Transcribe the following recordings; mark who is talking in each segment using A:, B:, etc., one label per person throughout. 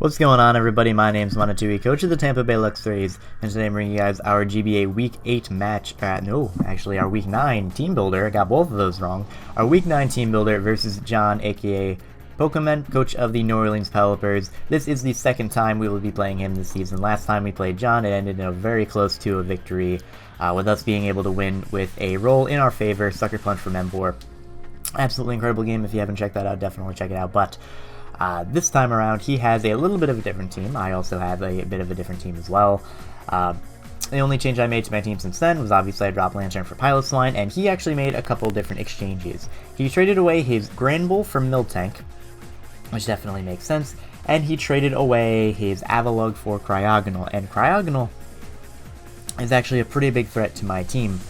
A: What's going on, everybody? My name's Monatui, coach of the Tampa Bay Luxrays, and today I'm bringing you guys our GBA Week 8 match, our Week 9 Team Builder. I got both of those wrong. Our Week 9 Team Builder versus John, aka Pokemon, coach of the New Orleans Pelippers. This is the second time we will be playing him this season. Last time we played John, it ended in a very close to a victory, with us being able to win with a roll in our favor, Sucker Punch from M4. Absolutely incredible game. If you haven't checked that out, definitely check it out. But this time around, he has a little bit of a different team. I also have a bit of a different team as well. The only change I made to my team since then was obviously I dropped Lantern for Pilot Swine, and he actually made a couple different exchanges. He traded away his Granbull for Miltank, which definitely makes sense, and he traded away his Avalugg for Cryogonal, and Cryogonal is actually a pretty big threat to my team.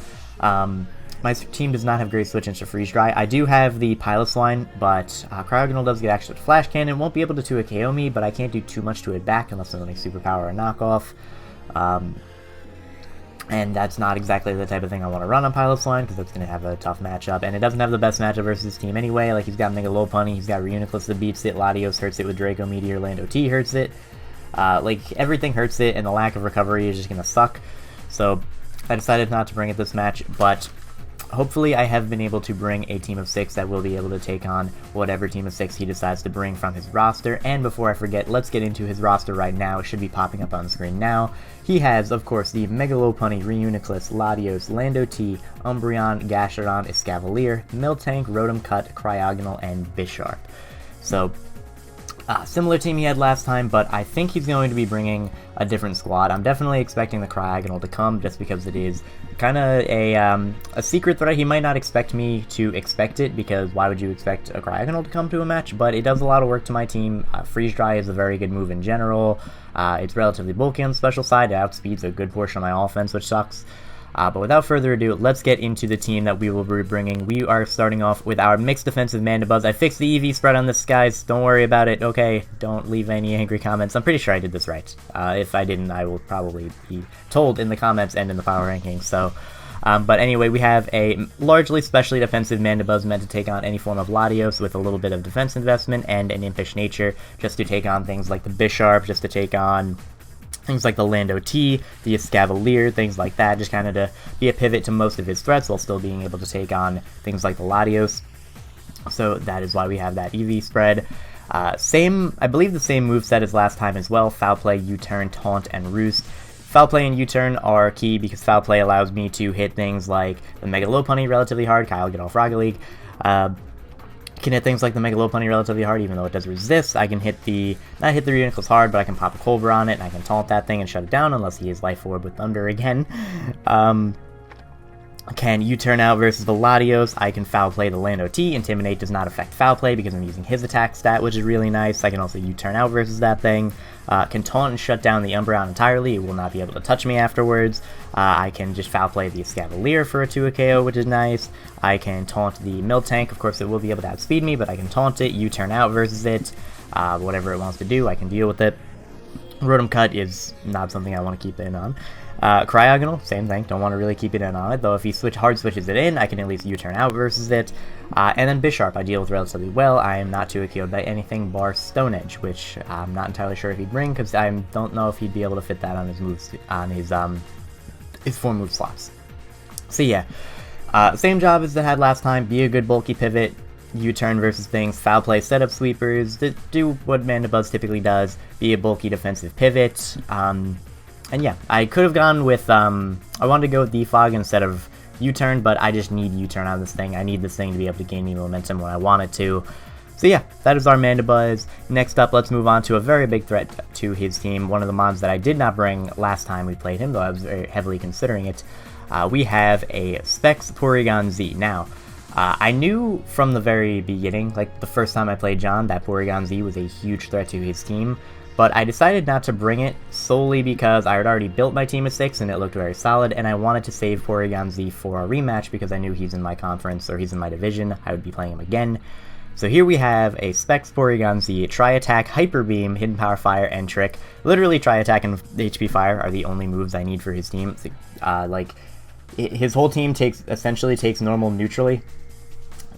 A: My team does not have great switch-ins to Freeze Dry. I do have the Pilot Swine, but Cryogonal does get access to Flash Cannon. Won't be able to 2-hit KO me, but I can't do too much to it back unless I'm running Superpower or Knockoff. And that's not exactly the type of thing I want to run on Pilot Swine, because that's going to have a tough matchup. And it doesn't have the best matchup versus his team anyway. Like, he's got Mega Lopunny, he's got Reuniclus that beats it, Latios hurts it with Draco Meteor, Lando T hurts it. Like, everything hurts it, and the lack of recovery is just going to suck. So, I decided not to bring it this match, but hopefully I have been able to bring a team of 6 that will be able to take on whatever team of 6 he decides to bring from his roster. And before I forget, let's get into his roster right now. It should be popping up on the screen now. He has, of course, the Mega Lopunny, Reuniclus, Latios, Lando T, Umbreon, Gastrodon, Escavalier, Miltank, Rotom Cut, Cryogonal, and Bisharp. So, similar team he had last time, but I think he's going to be bringing a different squad. I'm definitely expecting the Cryogonal to come, just because it is kind of a secret threat. He might not expect me to expect it, because why would you expect a Cryogonal to come to a match? But it does a lot of work to my team. Freeze Dry is a very good move in general. It's relatively bulky on the special side. It outspeeds a good portion of my offense, which sucks. But without further ado, let's get into the team that we will be bringing. We are starting off with our mixed defensive Mandibuzz. I fixed the EV spread on this, guys. Don't worry about it. Okay, don't leave any angry comments. I'm pretty sure I did this right. If I didn't, I will probably be told in the comments and in the power rankings. So, but anyway, we have a largely specially defensive Mandibuzz meant to take on any form of Latios with a little bit of defense investment and an impish nature, just to take on things like the Bisharp, just to take on things like the Lando T, the Escavalier, things like that, just kind of to be a pivot to most of his threats while still being able to take on things like the Latios. So that is why we have that EV spread. I believe the same moveset as last time as well: Foul Play, U-Turn, Taunt, and Roost. Foul Play and U-Turn are key because Foul Play allows me to hit things like the Mega Lopunny relatively hard. Kyle, get off Rocket League. Can hit things like the Mega Lopunny relatively hard, even though it does resist. I can not hit the Reuniclus hard, but I can pop a Culver on it, and I can taunt that thing and shut it down, unless he is Life Orb with Thunder again. Can U-Turn out versus the Latios. I can Foul Play the Lando T. Intimidate does not affect Foul Play because I'm using his attack stat, which is really nice. I can also U-Turn out versus that thing. Can taunt and shut down the Umbreon entirely. It will not be able to touch me afterwards. I can just Foul Play the Escavalier for a 2-hit KO, which is nice. I can taunt the Miltank. Of course, it will be able to outspeed me, but I can taunt it, U-Turn out versus it. Whatever it wants to do, I can deal with it. Rotom Cut is not something I want to keep in on. Cryogonal, same thing, don't want to really keep it in on it, though if he hard switches it in, I can at least U-turn out versus it. And then Bisharp I deal with relatively well. I am not 2-hit KO'd by anything bar Stone Edge, which I'm not entirely sure if he'd bring, because I don't know if he'd be able to fit that on his moves, on his 4-move slots. So yeah, same job as it had last time: be a good bulky pivot, U-turn versus things, Foul Play, setup sweepers, do what Mandibuzz typically does, be a bulky defensive pivot. And yeah, I could have gone with, I wanted to go with Defog instead of U-Turn, but I just need U-Turn on this thing. I need this thing to be able to gain me momentum when I want it to. So yeah, that is our Mandibuzz. Next up, let's move on to a very big threat to his team, one of the Mons that I did not bring last time we played him, though I was very heavily considering it. We have a Specs Porygon Z. Now, I knew from the very beginning, like the first time I played John, that Porygon Z was a huge threat to his team. But I decided not to bring it solely because I had already built my team of 6 and it looked very solid, and I wanted to save Porygon Z for a rematch because I knew he's in my conference, or he's in my division. I would be playing him again. So here we have a Specs Porygon Z, Tri-Attack, Hyper Beam, Hidden Power Fire, and Trick. Literally Tri-Attack and HP Fire are the only moves I need for his team. His whole team essentially takes normal neutrally.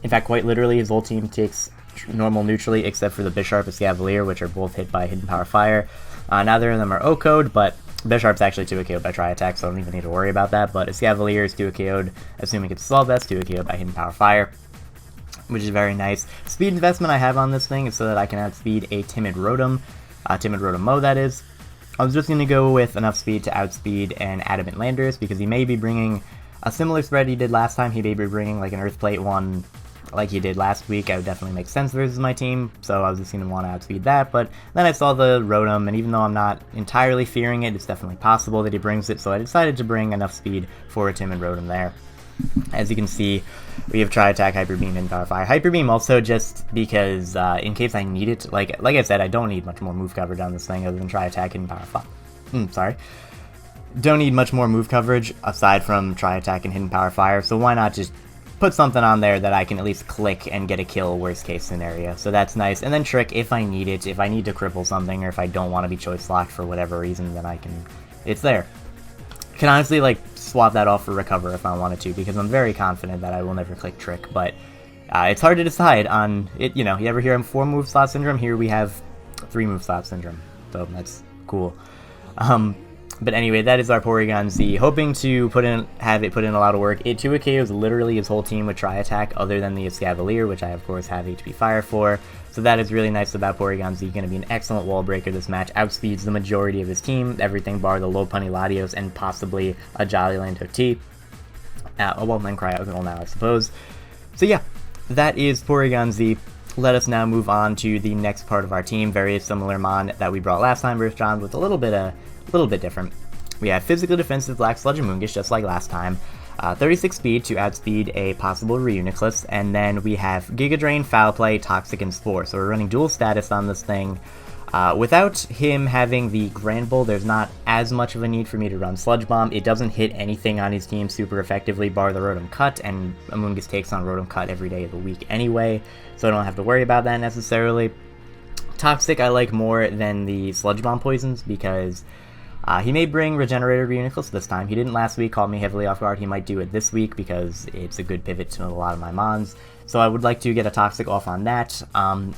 A: In fact, quite literally, his whole team takes normal neutrally, except for the Bisharp and Escavalier, which are both hit by Hidden Power Fire. Neither of them are O-code, but Bisharp's actually 2-KO'd by Tri-Attack, so I don't even need to worry about that, but Escavalier is 2-KO'd, assuming it's Assault Vest, 2-KO'd by Hidden Power Fire, which is very nice. Speed investment I have on this thing is so that I can outspeed a Timid Rotom Mo, that is. I was just going to go with enough speed to outspeed an Adamant Landorus, because he may be bringing a similar spread he did last time. He may be bringing like an Earth Plate one like he did last week. It would definitely make sense versus my team, so I was just going to want to outspeed that, but then I saw the Rotom, and even though I'm not entirely fearing it, it's definitely possible that he brings it, so I decided to bring enough speed for a Timid Rotom there. As you can see, we have Tri-Attack, Hyper Beam, and Power Fire. Hyper Beam also just because, in case I need it, like I said, I don't need much more move coverage on this thing other than Tri-Attack and Power Fire. Don't need much more move coverage aside from Tri-Attack and Hidden Power Fire, so why not just put something on there that I can at least click and get a kill, worst case scenario. So that's nice. And then Trick, if I need it, if I need to cripple something, or if I don't want to be choice locked for whatever reason, then it's there. Can honestly, like, swap that off for Recover if I wanted to, because I'm very confident that I will never click Trick, but it's hard to decide on it. You know, you ever hear of 4 move slot syndrome? Here we have 3 move slot syndrome, so that's cool. But anyway, that is our Porygon Z, hoping to have it put in a lot of work. It 2-KOs literally his whole team with Tri-Attack, other than the Escavalier, which I of course have HP Fire for. So that is really nice about Porygon Z. Going to be an excellent wall breaker this match. Outspeeds the majority of his team, everything bar the Lopunny Latios and possibly a Jolly Lanto-T. Well, and Cryogonal now, I suppose. So yeah, that is Porygon Z. Let us now move on to the next part of our team. Very similar Mon that we brought last time versus John, with a little bit different. We have Physical Defensive Black Sludge and Moongus, just like last time. 36 speed to outspeed a possible Reuniclus, and then we have Giga Drain, Foul Play, Toxic, and Spore. So we're running dual status on this thing. Without him having the Grand Bull, there's not as much of a need for me to run Sludge Bomb. It doesn't hit anything on his team super effectively, bar the Rotom Cut, and Amoonguss takes on Rotom Cut every day of the week anyway, so I don't have to worry about that necessarily. Toxic I like more than the Sludge Bomb poisons, because he may bring Regenerator Reuniclus this time. He didn't last week, caught me heavily off guard. He might do it this week because it's a good pivot to a lot of my Mons. So I would like to get a Toxic off on that.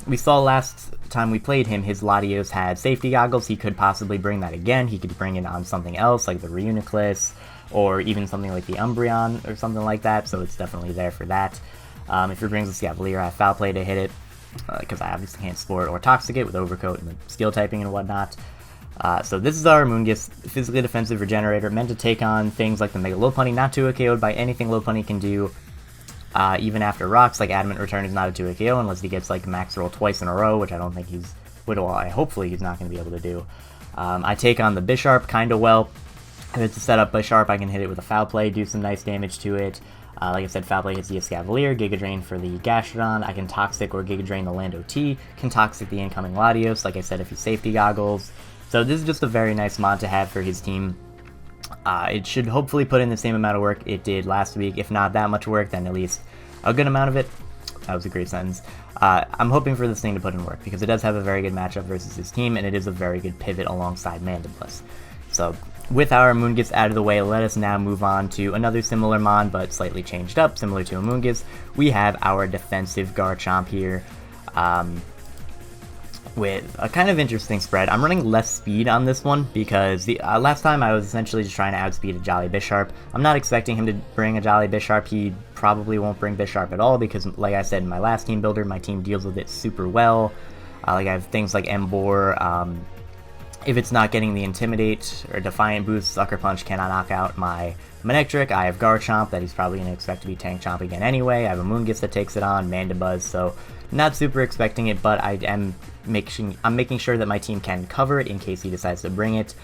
A: We saw last time we played him, his Latios had Safety Goggles. He could possibly bring that again. He could bring it on something else, like the Reuniclus, or even something like the Umbreon, or something like that. So it's definitely there for that. If he brings the Escavalier, I have Foul Play to hit it, because I obviously can't Spore it or Toxic it with Overcoat and the Steel typing and whatnot. So this is our Amoonguss, Physically Defensive Regenerator, meant to take on things like the Mega Lopunny, not 2-KO'd by anything Lopunny can do, even after Rocks. Like Adamant Return is not a 2-KO unless he gets like Max Roll twice in a row, which I don't think hopefully he's not going to be able to do. I take on the Bisharp kinda well. If it's a setup Bisharp, I can hit it with a Foul Play, do some nice damage to it. Like I said, Foul Play hits the Escavalier, Giga Drain for the Gastrodon. I can Toxic or Giga Drain the Lando-T, can Toxic the incoming Latios, like I said, if he's Safety Goggles. So this is just a very nice mod to have for his team. It should hopefully put in the same amount of work it did last week. If not that much work, then at least a good amount of it. That was a great sentence. I'm hoping for this thing to put in work, because it does have a very good matchup versus his team, and it is a very good pivot alongside Mandibus. So with our Amoonguss out of the way, let us now move on to another similar Mon, but slightly changed up, similar to Amoonguss. We have our defensive Garchomp here. With a kind of interesting spread. I'm running less speed on this one because the last time I was essentially just trying to outspeed a Jolly Bisharp. I'm not expecting him to bring a Jolly Bisharp. He probably won't bring Bisharp at all because, like I said in my last team builder, my team deals with it super well. Like I have things like Emboar. If it's not getting the Intimidate or Defiant boost, Sucker Punch cannot knock out my Manectric. I have Garchomp that he's probably going to expect to be Tank Chomp again anyway. I have a Amoonguss that takes it on, Mandibuzz, so not super expecting it, but I'm making sure that my team can cover it in case he decides to bring it.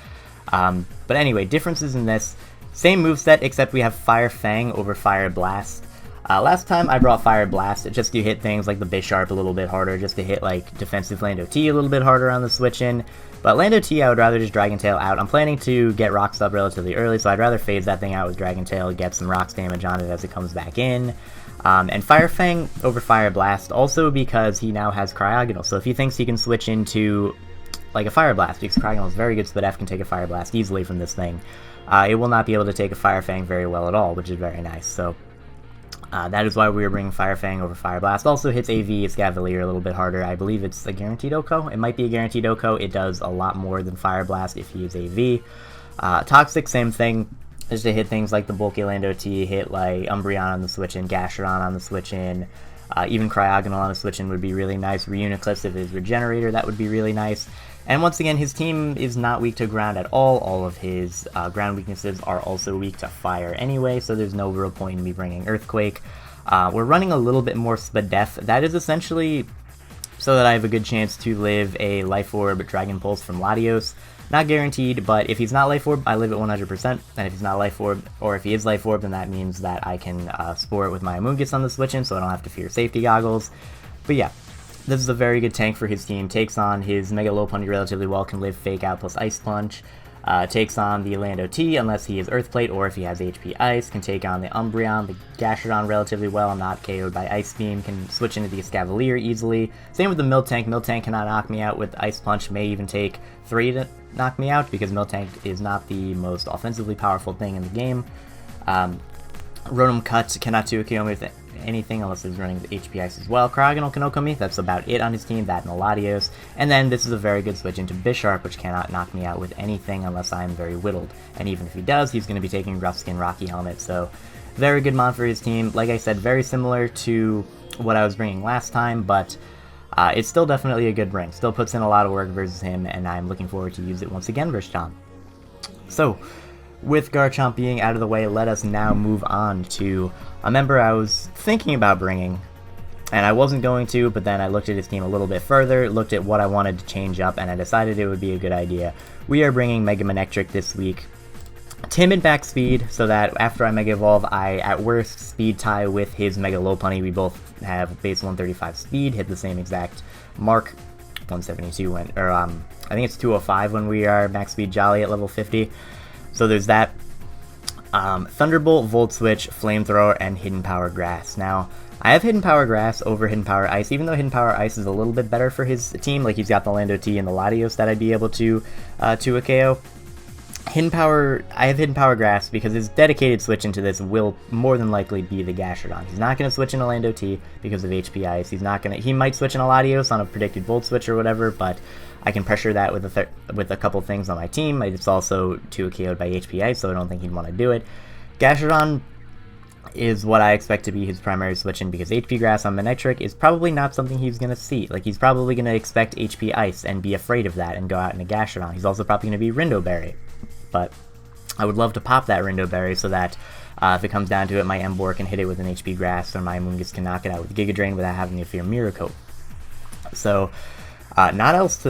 A: But anyway, differences in this. Same moveset, except we have Fire Fang over Fire Blast. Last time I brought Fire Blast just to hit things like the Bisharp a little bit harder, just to hit like defensive Lando-T a little bit harder on the switch-in. But Lando-T, I would rather just Dragon Tail out. I'm planning to get Rocks up relatively early, so I'd rather phase that thing out with Dragon Tail, get some Rocks damage on it as it comes back in. And Fire Fang over Fire Blast, also because he now has Cryogonal, so if he thinks he can switch into like a Fire Blast, because Cryogonal is very good, so that F can take a Fire Blast easily from this thing, it will not be able to take a Fire Fang very well at all, which is very nice. So That is why we were bringing Fire Fang over Fire Blast. Also hits AV Escavalier a little bit harder. I believe it's a guaranteed OHKO. It might be a guaranteed OHKO. It does a lot more than Fire Blast if you use AV. Toxic, same thing. Just to hit things like the bulky Lando T, hit like Umbreon on the switch-in, Gastrodon on the switch-in, even Cryogonal on the switch-in would be really nice. Reuniclipse if his Regenerator, that would be really nice. And once again, his team is not weak to ground at all. All of his ground weaknesses are also weak to fire anyway, so there's no real point in me bringing Earthquake. We're running a little bit more Spadef. That is essentially so that I have a good chance to live a Life Orb Dragon Pulse from Latios. Not guaranteed, but if he's not Life Orb, I live at 100%, and if he's not Life Orb, or if he is Life Orb, then that means that I can Spore it with my Amoonguss on the switch-in, so I don't have to fear safety goggles. But yeah, this is a very good tank for his team. Takes on his Mega Lopunny relatively well, can live Fake Out plus Ice Punch. Takes on the Lando T unless he is Earth Plate or if he has HP Ice. Can take on the Umbreon, the Gastrodon relatively well, not KO'd by Ice Beam. Can switch into the Escavalier easily. Same with the Miltank. Miltank cannot knock me out with Ice Punch. May even take 3 to knock me out because Miltank is not the most offensively powerful thing in the game. Rotom Cut cannot 2-KO me with anything unless he's running the HP Ice as well. Cryogonal can OHKO me, that's about it on his team, that and Latios. And then this is a very good switch into Bisharp, which cannot knock me out with anything unless I am very whittled. And even if he does, he's going to be taking Rough Skin Rocky Helmet, so very good mon for his team. Like I said, very similar to what I was bringing last time, but it's still definitely a good bring. Still puts in a lot of work versus him, and I'm looking forward to use it once again versus John. So, with Garchomp being out of the way, let us now move on to a member I was thinking about bringing, and I wasn't going to, but then I looked at his team a little bit further, looked at what I wanted to change up, and I decided it would be a good idea. We are bringing Mega Manectric this week. Timid back speed, so that after I Mega Evolve, I at worst speed tie with his Mega Lopunny. We both have base 135 speed, hit the same exact mark. 172 when, or I think it's 205 when we are max speed Jolly at level 50. So there's that. Thunderbolt, Volt Switch, Flamethrower, and Hidden Power Grass. Now, I have Hidden Power Grass over Hidden Power Ice, even though Hidden Power Ice is a little bit better for his team. Like, he's got the Lando T and the Latios that I'd be able to a KO. I have Hidden Power Grass because his dedicated switch into this will more than likely be the Gastrodon. He's not going to switch into Lando T because of HP Ice. He might switch into Latios on a predicted Volt Switch or whatever, but I can pressure that with a couple things on my team. It's also 2-KO'd by HP Ice, so I don't think he'd want to do it. Gastrodon is what I expect to be his primary switch-in because HP Grass on Manectric is probably not something he's going to see. Like, he's probably going to expect HP Ice and be afraid of that and go out in a Gastrodon. He's also probably going to be Rindo Berry, but I would love to pop that Rindo Berry so that if it comes down to it, my Emboar can hit it with an HP Grass or my Amoonguss can knock it out with Giga Drain without having to fear Mirror Coat. So, not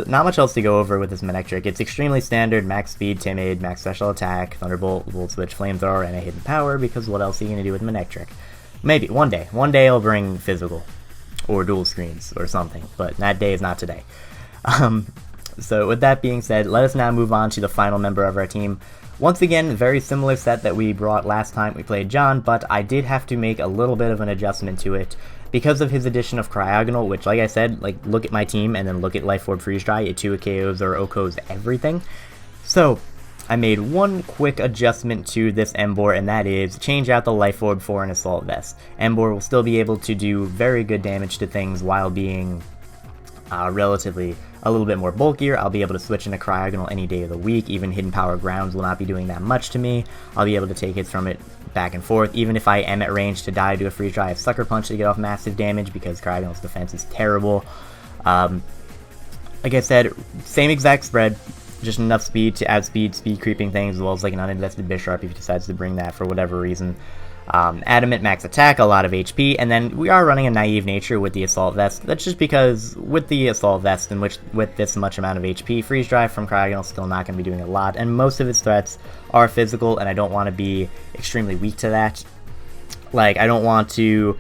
A: much else to go over with this Manectric. It's extremely standard: max speed, timid, max special attack, Thunderbolt, Volt Switch, Flamethrower, and a Hidden Power, because what else are you going to do with Manectric? Maybe, one day I'll bring Physical, or Dual Screens, or something, but that day is not today. So with that being said, let us now move on to the final member of our team. Once again, very similar set that we brought last time we played John, but I did have to make a little bit of an adjustment to it because of his addition of Cryogonal, which, like I said, like, look at my team and then look at Life Orb Freeze Dry. It 2-KOs or OHKOs everything. So I made one quick adjustment to this Emboar, and that is change out the Life Orb for an Assault Vest. Emboar will still be able to do very good damage to things while being relatively a little bit more bulkier. I'll be able to switch into Cryogonal any day of the week. Even Hidden Power Grounds will not be doing that much to me. I'll be able to take hits from it back and forth. Even if I am at range to die to a Freeze Dry, I have Sucker Punch to get off massive damage because Cryogonal's defense is terrible. Like I said, same exact spread, just enough speed to outspeed speed creeping things, as well as like an uninvested Bisharp if he decides to bring that for whatever reason. Adamant, max attack, a lot of HP, and then we are running a Naive Nature with the Assault Vest. That's just because with the Assault Vest, and with this much amount of HP, Freeze Dry from Cryogonal is still not going to be doing a lot, and most of its threats are physical, and I don't want to be extremely weak to that. Like, I don't want to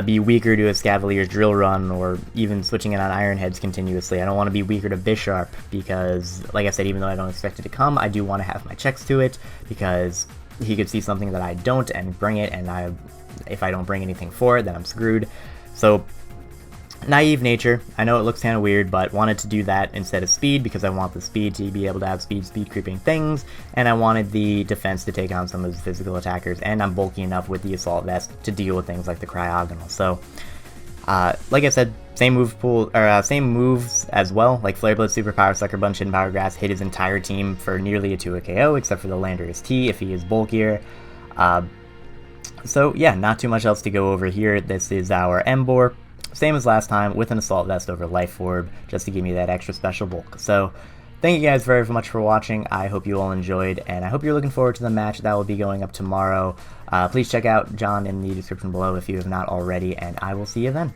A: be weaker to a Scavalier's Drill Run, or even switching it on Iron Heads continuously. I don't want to be weaker to Bisharp, because, like I said, even though I don't expect it to come, I do want to have my checks to it, because he could see something that I don't and bring it, and if I don't bring anything for it, then I'm screwed. So Naive nature, I know it looks kind of weird, but wanted to do that instead of speed because I want the speed to be able to have speed creeping things, and I wanted the defense to take on some of the physical attackers, and I'm bulky enough with the Assault Vest to deal with things like the Cryogonal. So, like I said, same move pool, or same moves as well, like Flare Blitz, Super Power, Sucker Punch, Hidden Power Grass hit his entire team for nearly a 2-hit KO, except for the Landorus T if he is bulkier. So yeah, not too much else to go over here. This is our Emboar. Same as last time, with an Assault Vest over Life Orb, just to give me that extra special bulk. So, thank you guys very much for watching. I hope you all enjoyed, and I hope you're looking forward to the match that will be going up tomorrow. Please check out John in the description below if you have not already, and I will see you then.